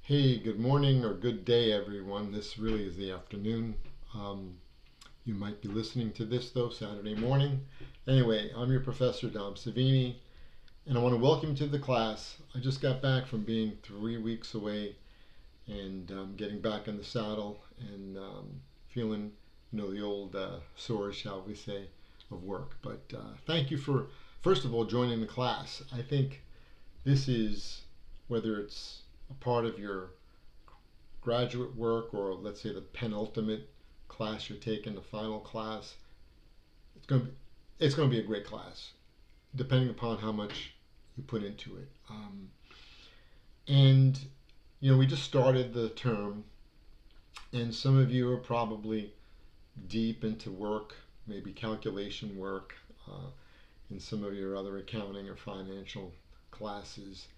Hey, good morning or good day, everyone. This really is the afternoon. Um, you might be listening to this, though, Saturday morning. Anyway, I'm your professor, Dom Savini, and I want to welcome you to the class. I just got back from being 3 weeks away and getting back in the saddle and feeling, the old sores, shall we say, of work. But thank you for, first of all, joining the class. I think this is, whether it's a part of your graduate work or let's say the penultimate class you're taking, the final class, it's going to be it's going to be a great class, depending upon how much you put into it. And we just started the term, and some of you are probably deep into work, maybe calculation work, in some of your other accounting or financial classes.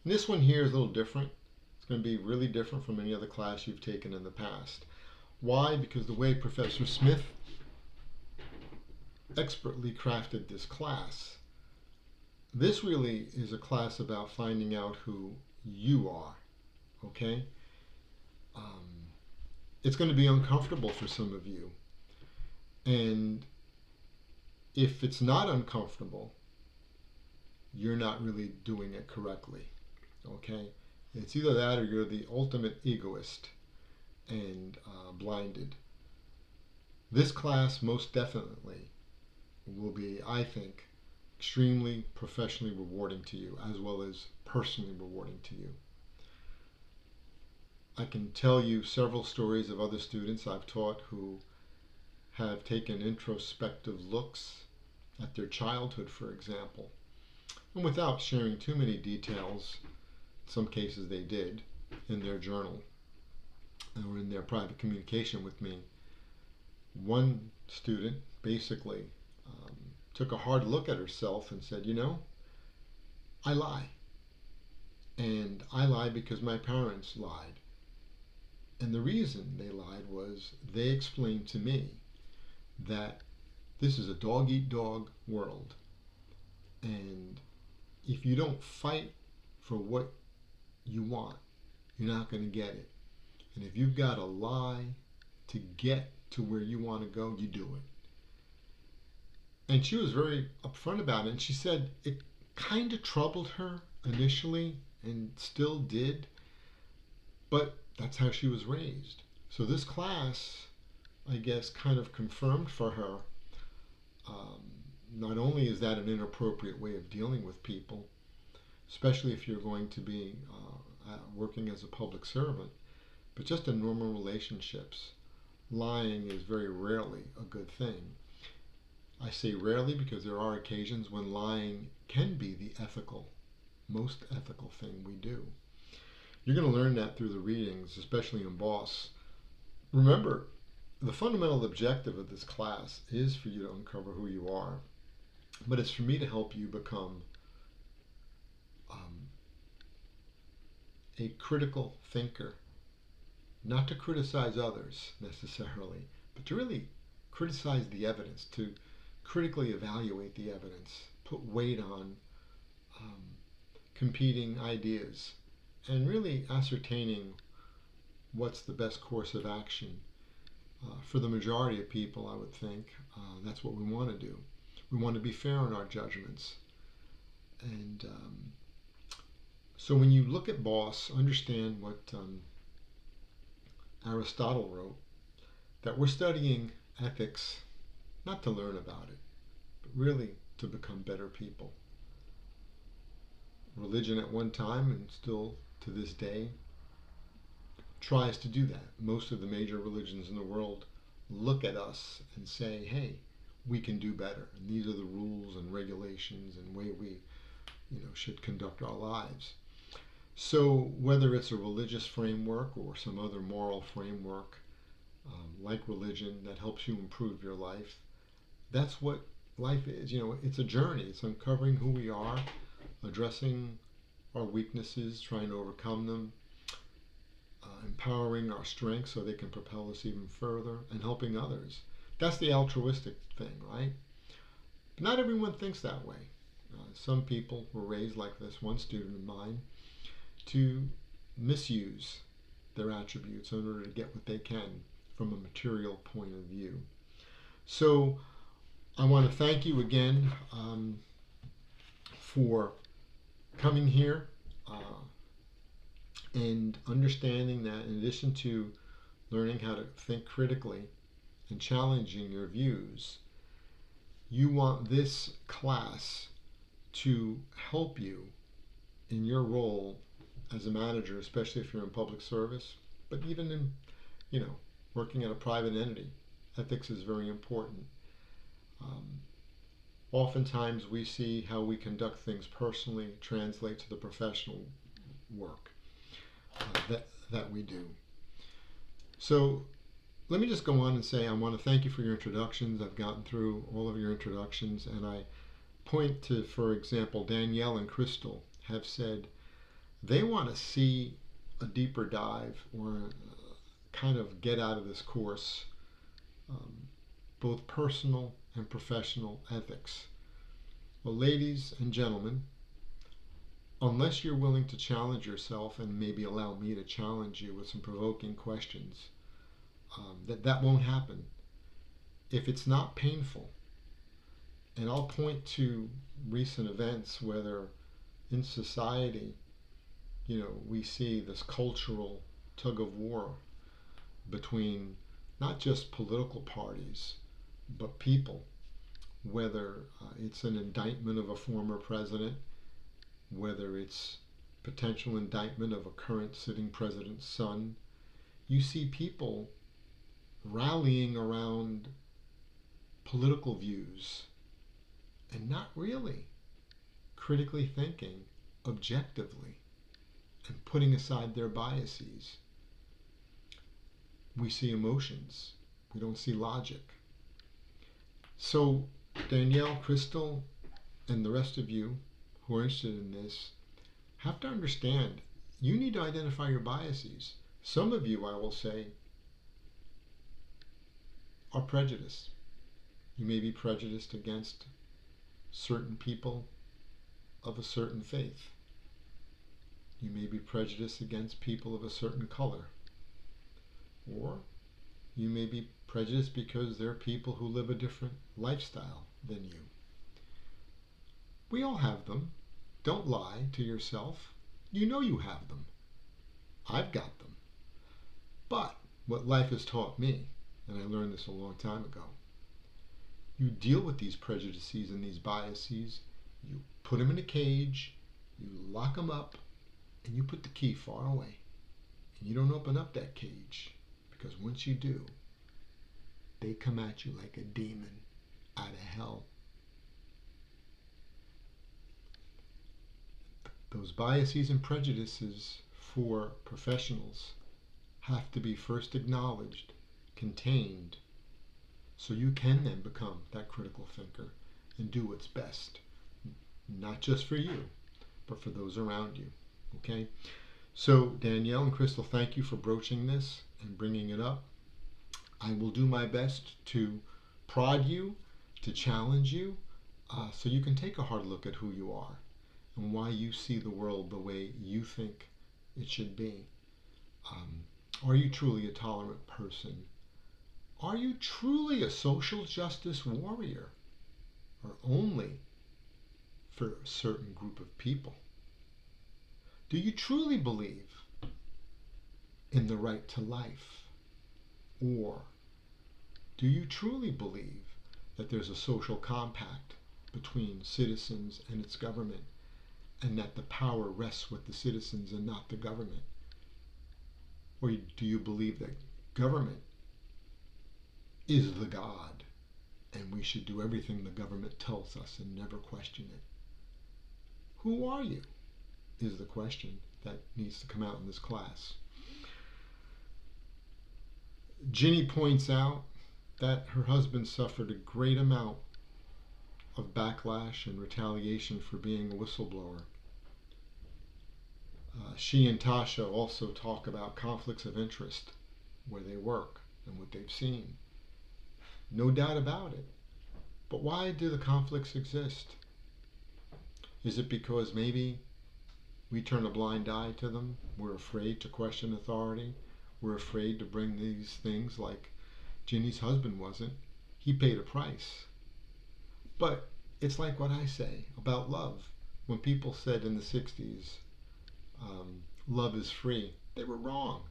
And this one here is a little different. It's going to be really different from any other class you've taken in the past. Why? Because the way Professor Smith expertly crafted this class, this really is a class about finding out who you are, okay? Um, it's going to be uncomfortable for some of you. And if it's not uncomfortable, you're not really doing it correctly, okay? It's either that or you're the ultimate egoist and blinded. This class most definitely will be, I think, extremely professionally rewarding to you as well as personally rewarding to you. I can tell you several stories of other students I've taught who have taken introspective looks at their childhood, for example. And without sharing too many details, in some cases they did in their journal or in their private communication with me. One student basically um, took a hard look at herself and said, I lie. And I lie because my parents lied. And the reason they lied was they explained to me that this is a dog eat dog world. And if you don't fight for what you want, you're not going to get it. And if you've got to lie to get to where you want to go, you do it. And she was very upfront about it. And she said it kind of troubled her initially and still did, but that's how she was raised. So this class, I guess, kind of confirmed for her, um, not only is that an inappropriate way of dealing with people, especially if you're going to be working as a public servant, but just in normal relationships, lying is very rarely a good thing. I say rarely because there are occasions when lying can be the most ethical thing we do. You're going to learn that through the readings, especially in Boss. Remember, the fundamental objective of this class is for you to uncover who you are, but it's for me to help you become um, a critical thinker, not to criticize others necessarily, but to really criticize the evidence, to critically evaluate the evidence, put weight on um, competing ideas, and really ascertaining what's the best course of action. For the majority of people, I would think that's what we want to do. We want to be fair in our judgments. And so when you look at Boss, understand what Aristotle wrote, that we're studying ethics not to learn about it, but really to become better people. Religion at one time, and still to this day, tries to do that. Most of the major religions in the world look at us and say, hey, we can do better. And these are the rules and regulations and way we should conduct our lives. So whether it's a religious framework or some other moral framework, like religion, that helps you improve your life, that's what life is. It's a journey. It's uncovering who we are, addressing our weaknesses, trying to overcome them, empowering our strengths so they can propel us even further, and helping others. That's the altruistic thing, right? But not everyone thinks that way. Some people were raised like this one student of mine to misuse their attributes in order to get what they can from a material point of view. So I want to thank you again for coming here and understanding that in addition to learning how to think critically and challenging your views, you want this class to help you in your role as a manager, especially if you're in public service, but even in, working at a private entity. Ethics is very important. Oftentimes we see how we conduct things personally translate to the professional work that we do. So let me just go on and say I want to thank you for your introductions. I've gotten through all of your introductions, and I point to, for example, Danielle and Crystal have said they want to see a deeper dive or kind of get out of this course both personal and professional ethics. Well, ladies and gentlemen, unless you're willing to challenge yourself and maybe allow me to challenge you with some provoking questions, that won't happen. If it's not painful, and I'll point to recent events whether in society, we see this cultural tug of war between not just political parties, but people, whether it's an indictment of a former president, whether it's potential indictment of a current sitting president's son. You see people rallying around political views and not really critically thinking objectively and putting aside their biases. We see emotions. We don't see logic. So Danielle, Crystal, and the rest of you who are interested in this have to understand you need to identify your biases. Some of you, I will say, are prejudiced. You may be prejudiced against certain people of a certain faith. You may be prejudiced against people of a certain color. Or you may be prejudiced because they're people who live a different lifestyle than you. We all have them. Don't lie to yourself. You know you have them. I've got them. But what life has taught me, and I learned this a long time ago, you deal with these prejudices and these biases, you put them in a cage, you lock them up, and you put the key far away. And you don't open up that cage, because once you do, they come at you like a demon out of hell. Those biases and prejudices for professionals have to be first acknowledged, contained, so you can then become that critical thinker and do what's best, not just for you, but for those around you. Okay? So Danielle and Crystal, thank you for broaching this and bringing it up. I will do my best to prod you, to challenge you, so you can take a hard look at who you are and why you see the world the way you think it should be. Are you truly a tolerant person? Are you truly a social justice warrior? Or only for a certain group of people? Do you truly believe in the right to life? Or do you truly believe that there's a social compact between citizens and its government, and that the power rests with the citizens and not the government? Or do you believe that government is the God and we should do everything the government tells us and never question it? Who are you? Is the question that needs to come out in this class. Ginny points out that her husband suffered a great amount of backlash and retaliation for being a whistleblower. She and Tasha also talk about conflicts of interest where they work and what they've seen. No doubt about it. But why do the conflicts exist? Is it because maybe We turn a blind eye to them. We're afraid to question authority. We're afraid to bring these things like Ginny's husband wasn't. He paid a price. But it's like what I say about love. When people said in the 60s, love is free, they were wrong.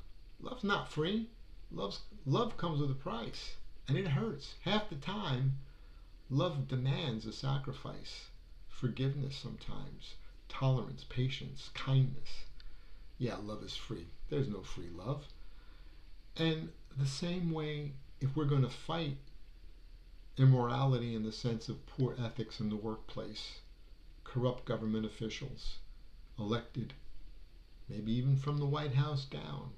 Love's not free. Love comes with a price, and it hurts. Half the time, love demands a sacrifice, forgiveness sometimes, tolerance, patience, kindness. Yeah, love is free. There's no free love. And the same way, if we're going to fight immorality in the sense of poor ethics in the workplace, corrupt government officials, elected, maybe even from the White House down,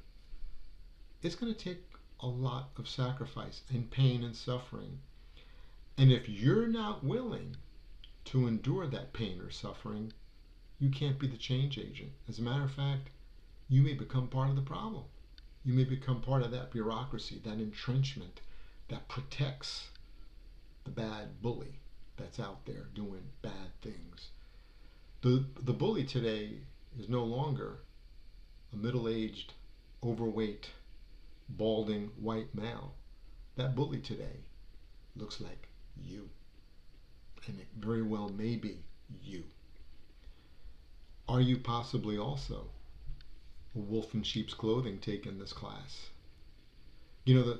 it's going to take a lot of sacrifice and pain and suffering. And if you're not willing to endure that pain or suffering, you can't be the change agent. As a matter of fact, you may become part of the problem. You may become part of that bureaucracy, that entrenchment that protects the bad bully that's out there doing bad things. The bully today is no longer a middle-aged, overweight, balding white male. That bully today looks like you. And it very well may be you. Are you possibly also a wolf in sheep's clothing taking this class? You know, the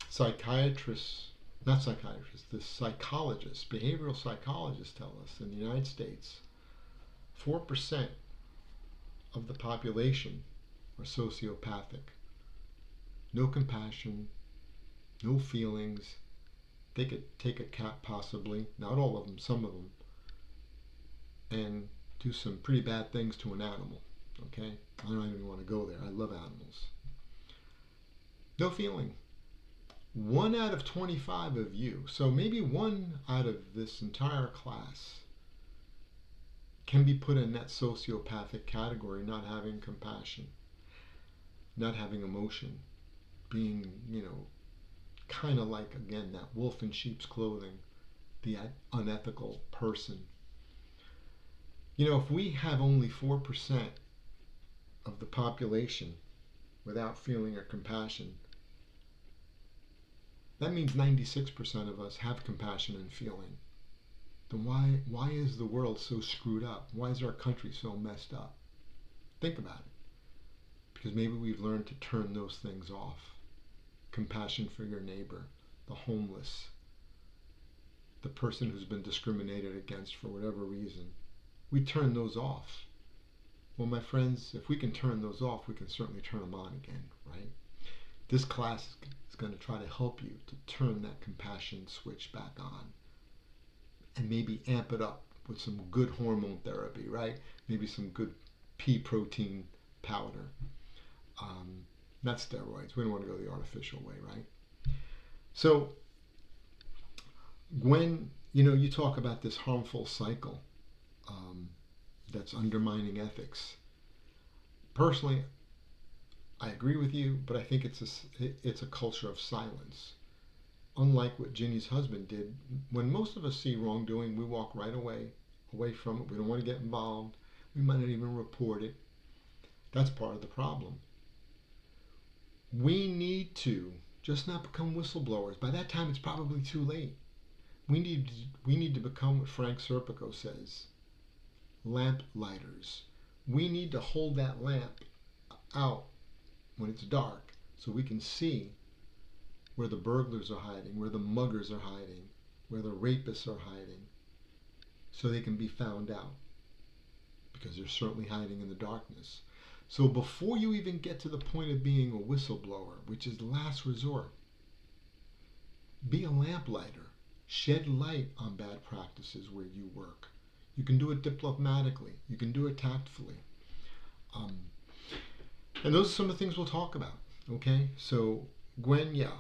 psychiatrists, not psychiatrists, the psychologists, behavioral psychologists tell us in the United States, 4% of the population are sociopathic. No compassion, no feelings. They could take a cat possibly, not all of them, some of them, and do some pretty bad things to an animal. Okay? I don't even want to go there. I love animals. No feeling. 1 out of 25 of you, so maybe 1 out of this entire class, can be put in that sociopathic category, not having compassion, not having emotion, being, kind of like, again, that wolf in sheep's clothing, the unethical person. If we have only 4% of the population without feeling or compassion, that means 96% of us have compassion and feeling. Then why is the world so screwed up? Why is our country so messed up? Think about it. Because maybe we've learned to turn those things off. Compassion for your neighbor, the homeless, the person who's been discriminated against for whatever reason. We turn those off. Well, my friends, if we can turn those off, we can certainly turn them on again, right? This class is going to try to help you to turn that compassion switch back on and maybe amp it up with some good hormone therapy, right? Maybe some good pea protein powder. Not steroids. We don't want to go the artificial way, right? So, when you talk about this harmful cycle that's undermining ethics, personally, I agree with you, but I think it's a culture of silence. Unlike what Ginny's husband did, when most of us see wrongdoing, we walk right away from it. We don't want to get involved. We might not even report it. That's part of the problem. We need to just not become whistleblowers. By that time, it's probably too late. We need to become what Frank Serpico says, lamp lighters. We need to hold that lamp out when it's dark so we can see where the burglars are hiding, where the muggers are hiding, where the rapists are hiding, so they can be found out, because they're certainly hiding in the darkness. So before you even get to the point of being a whistleblower, which is the last resort, be a lamplighter. Shed light on bad practices where you work. You can do it diplomatically. You can do it tactfully. And those are some of the things we'll talk about. Okay? So, Gwen, yeah,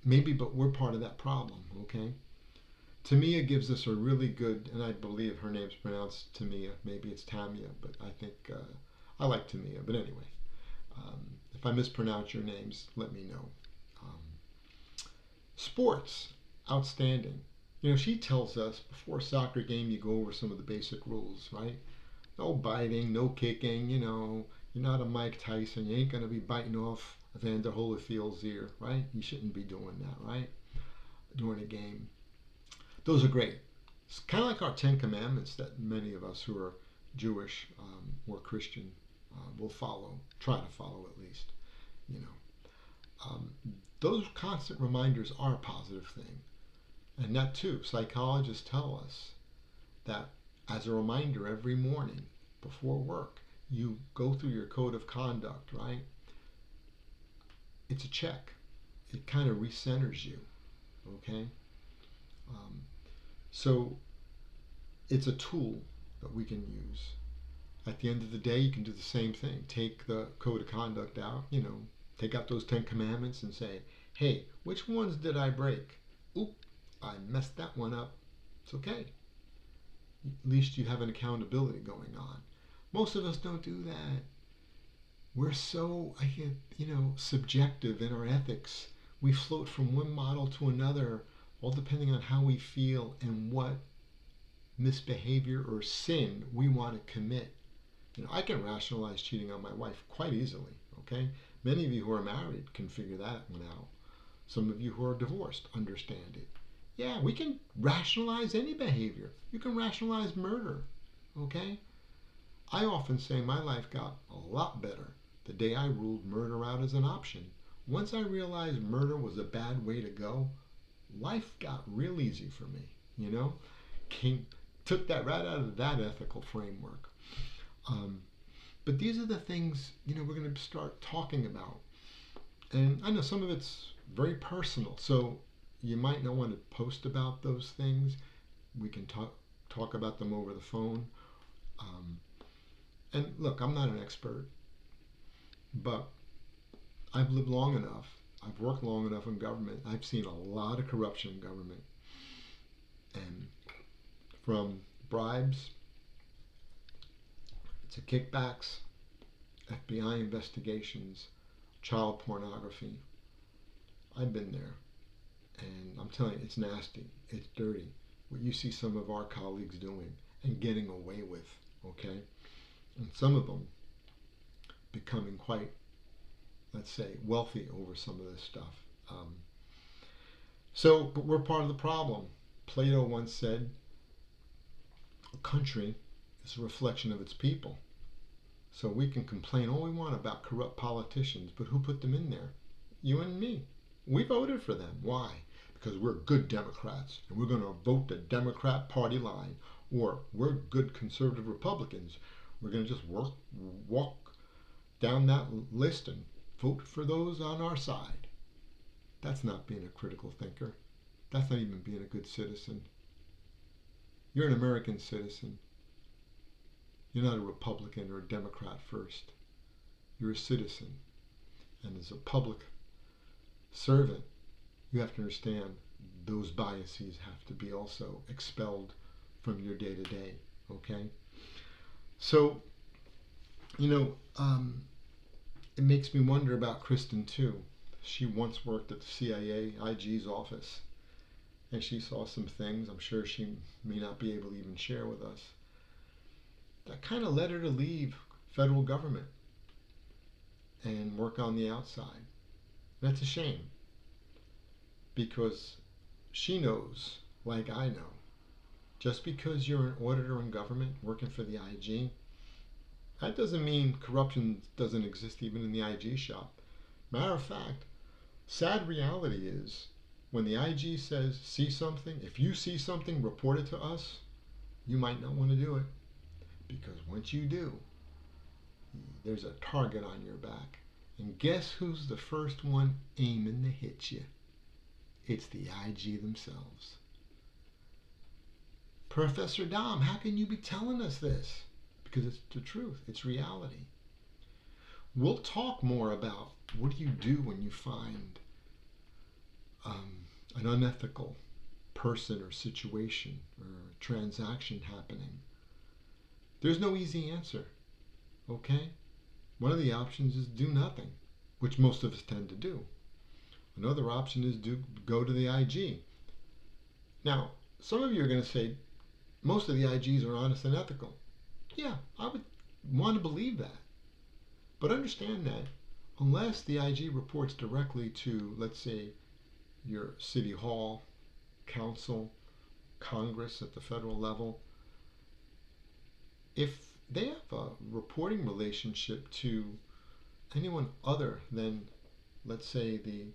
maybe, but we're part of that problem. Okay? Tamia gives us a really good, and I believe her name's pronounced Tamia. Maybe it's Tamia, but I think I like Tamia. But anyway, if I mispronounce your names, let me know. Sports. Outstanding. She tells us before a soccer game you go over some of the basic rules, right? No biting, no kicking, you're not a Mike Tyson. You ain't going to be biting off Evander Holyfield's ear, right? You shouldn't be doing that, right? During a game. Those are great. It's kind of like our Ten Commandments that many of us who are Jewish or Christian will follow, try to follow at least. You know, um, those constant reminders are a positive thing, and that too, psychologists tell us that as a reminder every morning before work, you go through your code of conduct, right? It's a check. It kind of recenters you, okay? Um, so it's a tool that we can use. At the end of the day, you can do the same thing. Take the code of conduct out, take out those 10 commandments and say, hey, which ones did I break? Oop, I messed that one up. It's okay. At least you have an accountability going on. Most of us don't do that. We're so, subjective in our ethics. We float from one model to another, all depending on how we feel and what misbehavior or sin we want to commit. I can rationalize cheating on my wife quite easily, okay? Many of you who are married can figure that one out. Some of you who are divorced understand it. Yeah, we can rationalize any behavior. You can rationalize murder, okay? I often say my life got a lot better the day I ruled murder out as an option. Once I realized murder was a bad way to go, life got real easy for me, took that right out of that ethical framework. But these are the things, we're going to start talking about. And I know some of it's very personal, so you might not want to post about those things. We can talk about them over the phone. And look, I'm not an expert, but I've lived long enough. I've worked long enough in government. I've seen a lot of corruption in government. And from bribes to kickbacks, FBI investigations, child pornography. I've been there. And I'm telling you, it's nasty. It's dirty. What you see some of our colleagues doing and getting away with, okay? And some of them becoming quite, let's say, wealthy over some of this stuff. But we're part of the problem. Plato once said, a country is a reflection of its people. So we can complain all we want about corrupt politicians, but who put them in there? You and me. We voted for them. Why? Because we're good Democrats and we're going to vote the Democrat party line. Or we're good conservative Republicans. We're going to just walk down that list and vote for those on our side. That's not being a critical thinker. That's not even being a good citizen. You're an American citizen. You're not a Republican or a Democrat first. You're a citizen. And as a public servant, you have to understand those biases have to be also expelled from your day to day, okay? So, it makes me wonder about Kristen too. She once worked at the CIA IG's office, and she saw some things I'm sure she may not be able to even share with us that kind of led her to leave federal government and work on the outside. That's a shame because she knows, like I know, just because you're an auditor in government working for the IG, that doesn't mean corruption doesn't exist even in the IG shop. Matter of fact, sad reality is when the IG says see something, if you see something, report it to us, you might not want to do it. Because once you do, there's a target on your back. And guess who's the first one aiming to hit you? It's the IG themselves. Professor Dom, how can you be telling us this? Because it's the truth. It's reality. We'll talk more about what do you do when you find an unethical person or situation or transaction happening. There's no easy answer, okay? One of the options is do nothing, which most of us tend to do. Another option is go to the IG. Now, some of you are going to say most of the IGs are honest and ethical. Yeah, I would want to believe that. But understand that unless the IG reports directly to, let's say, your city hall, council, Congress at the federal level, if they have a reporting relationship to anyone other than, let's say, the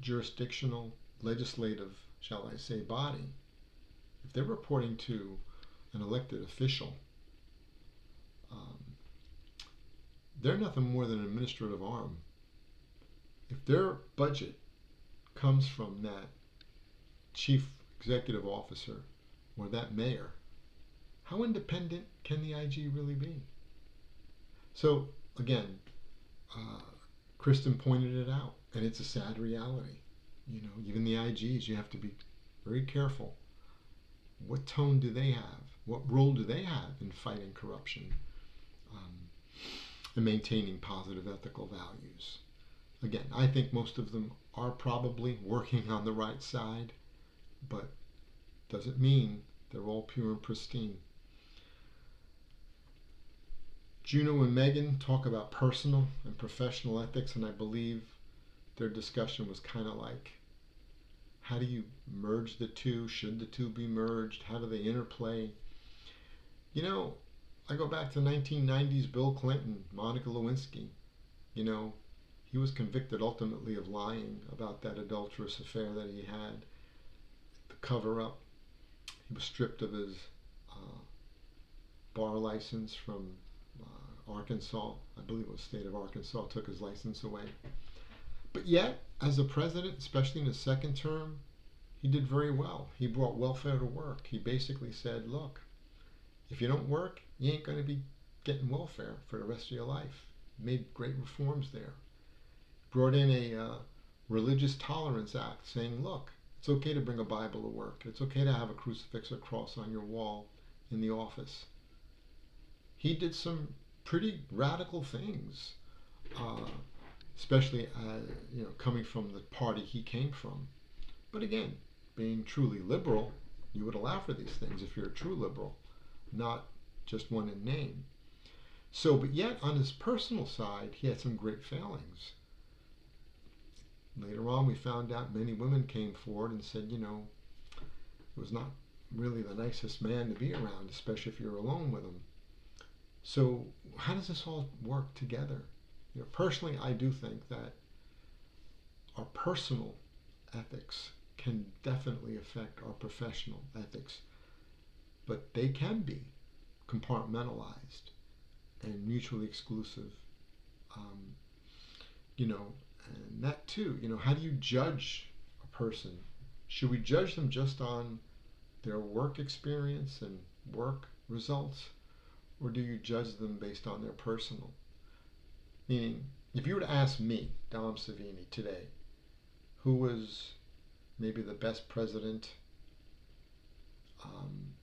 jurisdictional, legislative, shall I say, body, if they're reporting to an elected official, um, they're nothing more than an administrative arm. If their budget comes from that chief executive officer or that mayor, how independent can the IG really be? So, again, uh, Kristen pointed it out, and it's a sad reality. You know, even the IGs, you have to be very careful. What tone do they have? What role do they have in fighting corruption um, and maintaining positive ethical values? Again, I think most of them are probably working on the right side, but doesn't mean they're all pure and pristine. Juno and Megan talk about personal and professional ethics, and I believe their discussion was kind of like, how do you merge the two? Should the two be merged? How do they interplay? You know, I go back to 1990s Bill Clinton, Monica Lewinsky. You know, he was convicted ultimately of lying about that adulterous affair that he had, the cover up. He was stripped of his uh, bar license from Arkansas. I believe it was the state of Arkansas took his license away. But yet, as a president, especially in his second term, he did very well. He brought welfare to work. He basically said, look, if you don't work, you ain't going to be getting welfare for the rest of your life. Made great reforms there. Brought in a religious tolerance act saying, look, it's okay to bring a Bible to work. It's okay to have a crucifix or cross on your wall in the office. He did some pretty radical things, uh, especially coming from the party he came from. But again, being truly liberal, you would allow for these things if you're a true liberal, not just one in name. So, but yet on his personal side, he had some great failings. Later on, we found out many women came forward and said, you know, it was not really the nicest man to be around, especially if you're alone with him. So, how does this all work together? You know, personally, I do think that our personal ethics can definitely affect our professional ethics, but they can be compartmentalized and mutually exclusive. Um, you know, and that too, you know, how do you judge a person? Should we judge them just on their work experience and work results, or do you judge them based on their personal? Meaning, if you were to ask me, Dom Savini, today, who was maybe the best president, um,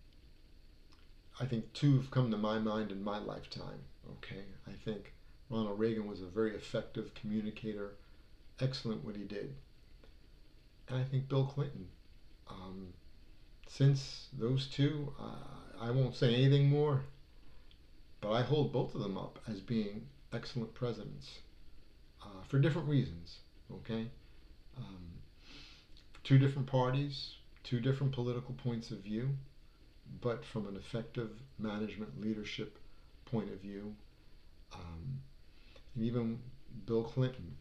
I think two have come to my mind in my lifetime. Okay, I think Ronald Reagan was a very effective communicator, excellent what he did, and I think Bill Clinton. Um, since those two, I won't say anything more, but I hold both of them up as being excellent presidents for different reasons. Okay, um, two different parties, two different political points of view, but from an effective management leadership point of view. Um, and even Bill Clinton,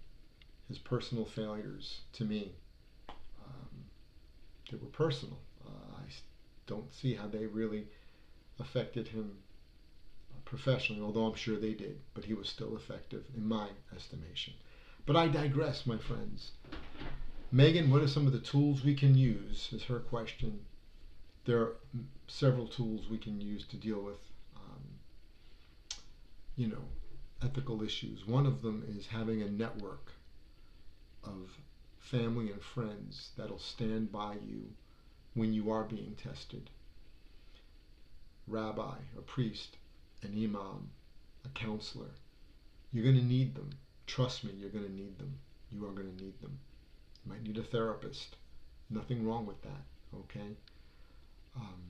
his personal failures to me, um, they were personal. I don't see how they really affected him professionally, although I'm sure they did, but he was still effective in my estimation. But I digress, my friends. Megan, what are some of the tools we can use? Is her question. There are several tools we can use to deal with, um, you know, ethical issues. One of them is having a network of family and friends that'll stand by you when you are being tested. Rabbi, a priest, an imam, a counselor. You're going to need them. Trust me, you're going to need them. You are going to need them. You might need a therapist. Nothing wrong with that, okay? Um,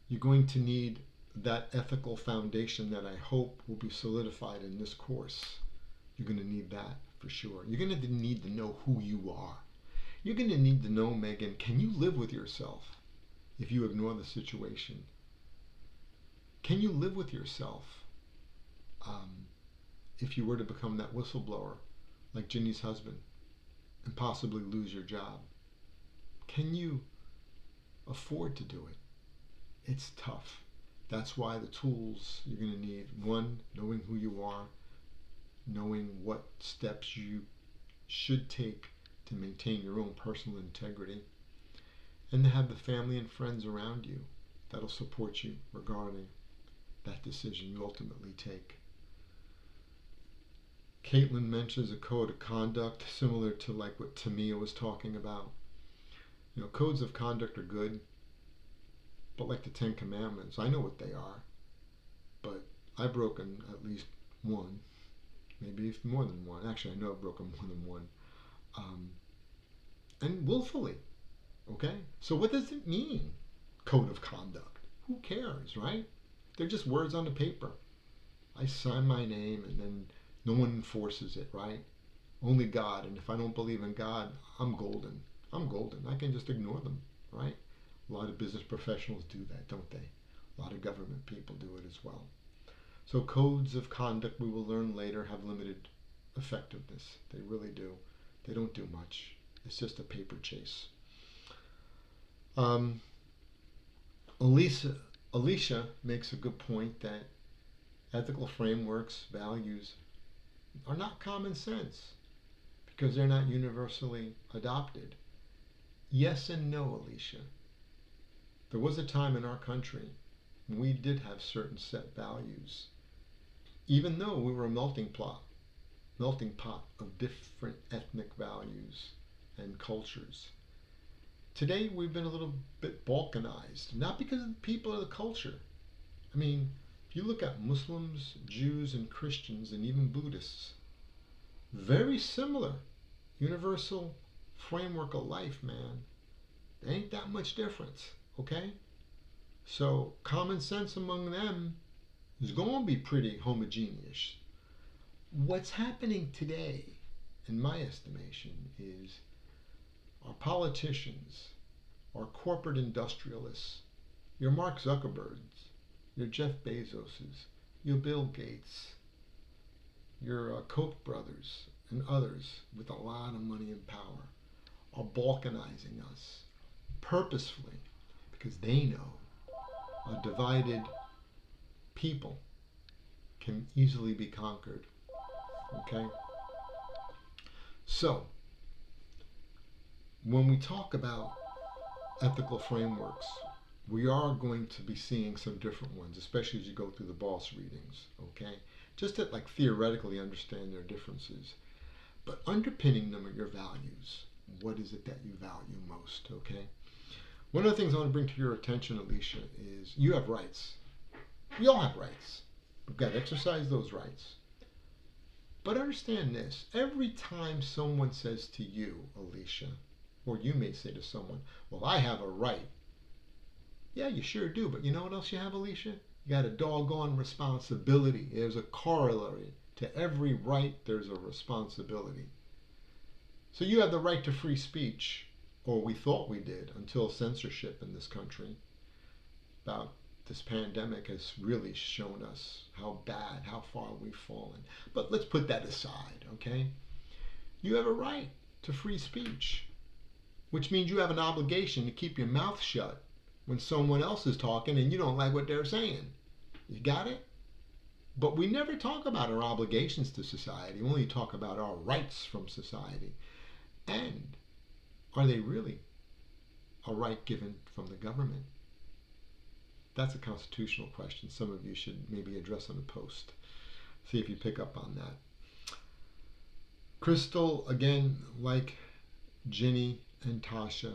You're going to need that ethical foundation that I hope will be solidified in this course. You're going to need that for sure. You're going to need to know who you are. You're going to need to know, Megan, can you live with yourself if you ignore the situation? Can you live with yourself if you were to become that whistleblower like Ginny's husband and possibly lose your job? Can you afford to do it? It's tough. That's why the tools you're going to need, one, knowing who you are, knowing what steps you should take to maintain your own personal integrity, and to have the family and friends around you that'll support you regarding that decision you ultimately take. Caitlin mentions a code of conduct similar to like what Tamia was talking about. You know, codes of conduct are good, but like the Ten Commandments, I know what they are, but I've broken at least one, maybe more than one. Actually, I know I've broken more than one, and willfully. Okay, so what does it mean, code of conduct? Who cares, right? They're just words on the paper. I sign my name and then no one enforces it, right? Only God. And if I don't believe in God, I'm golden. I'm golden. I can just ignore them, right? A lot of business professionals do that, don't they? A lot of government people do it as well. So codes of conduct, we will learn later, have limited effectiveness. They really do. They don't do much. It's just a paper chase. Alicia makes a good point that ethical frameworks, values, are not common sense because they're not universally adopted. Yes and no, Alicia. There was a time in our country when we did have certain set values, even though we were a melting pot of different ethnic values and cultures. Today we've been a little bit balkanized, not because of the people or the culture. I mean, if you look at Muslims, Jews, and Christians, and even Buddhists, very similar, universal framework of life, man. There ain't that much difference, okay? So common sense among them is going to be pretty homogeneous. What's happening today, in my estimation, is our politicians, our corporate industrialists, your Mark Zuckerbergs, your Jeff Bezoses, your Bill Gates, your Koch brothers, and others with a lot of money and power are balkanizing us purposefully because they know a divided people can easily be conquered. Okay? So, when we talk about ethical frameworks, we are going to be seeing some different ones, especially as you go through the boss readings, okay? Just to like theoretically understand their differences. But underpinning them are your values. What is it that you value most, okay? One of the things I want to bring to your attention, Alicia, is you have rights. We all have rights. We've got to exercise those rights. But understand this, every time someone says to you, Alicia, or you may say to someone, well, I have a right. Yeah, you sure do, but you know what else you have, Alicia? You got a doggone responsibility. There's a corollary. To every right, there's a responsibility. So you have the right to free speech, or we thought we did, until censorship in this country about this pandemic has really shown us how bad, how far we've fallen. But let's put that aside, okay? You have a right to free speech, which means you have an obligation to keep your mouth shut when someone else is talking and you don't like what they're saying. You got it? But we never talk about our obligations to society. We only talk about our rights from society. And are they really a right given from the government? That's a constitutional question. Some of you should maybe address on a post. See if you pick up on that. Crystal, again, like Ginny and Tasha,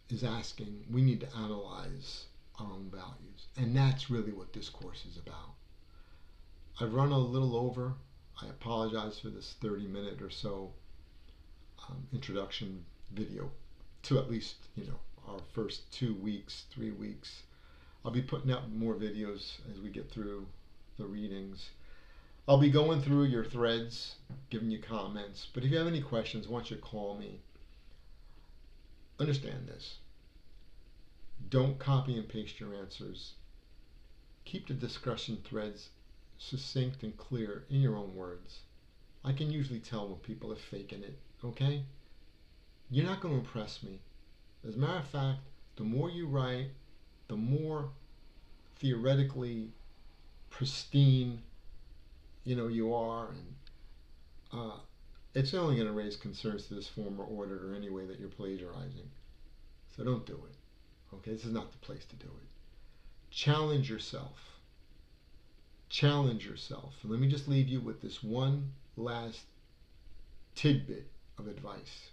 is asking, we need to analyze our own values. And that's really what this course is about. I've run a little over. I apologize for this 30-minute or so introduction video to at least, our first 2 weeks, 3 weeks. I'll be putting out more videos as we get through the readings. I'll be going through your threads, giving you comments. But if you have any questions, I want you to call me. Understand this. Don't copy and paste your answers. Keep the discussion threads succinct and clear in your own words. I can usually tell when people are faking it, okay? You're not going to impress me. As a matter of fact, the more you write, the more theoretically pristine you are, and it's only going to raise concerns to this former auditor anyway that you're plagiarizing. So don't do it. Okay, this is not the place to do it. Challenge yourself. Challenge yourself. And let me just leave you with this one last tidbit of advice.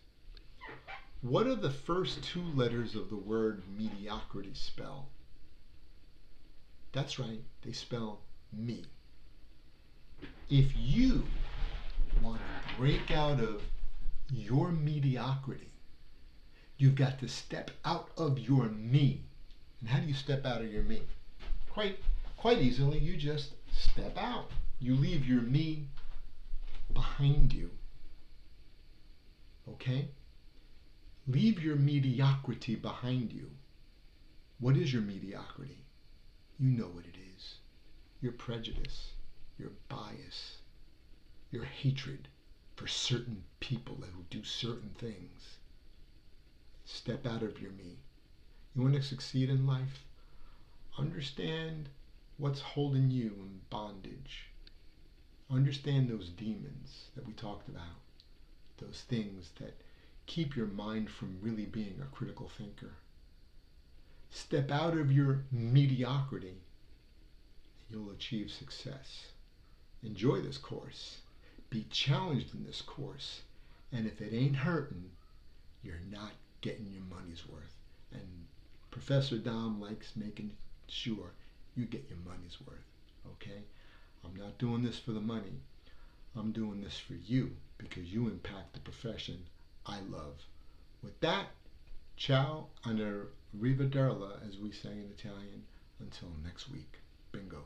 What do the first 2 letters of the word mediocrity spell? That's right, they spell me. If you want to break out of your mediocrity, you've got to step out of your me. And how do you step out of your me? Quite easily, you just step out. You leave your me behind you. Okay? Leave your mediocrity behind you. What is your mediocrity? You know what it is. Your prejudice, your bias, your hatred for certain people who do certain things. Step out of your me. You want to succeed in life? Understand what's holding you in bondage. Understand those demons that we talked about. Those things that keep your mind from really being a critical thinker. Step out of your mediocrity and you'll achieve success. Enjoy this course. Be challenged in this course. And if it ain't hurting, you're not getting your money's worth. And Professor Dom likes making sure you get your money's worth. Okay? I'm not doing this for the money. I'm doing this for you because you impact the profession I love. With that, ciao and arrivederla, as we say in Italian. Until next week. Bingo.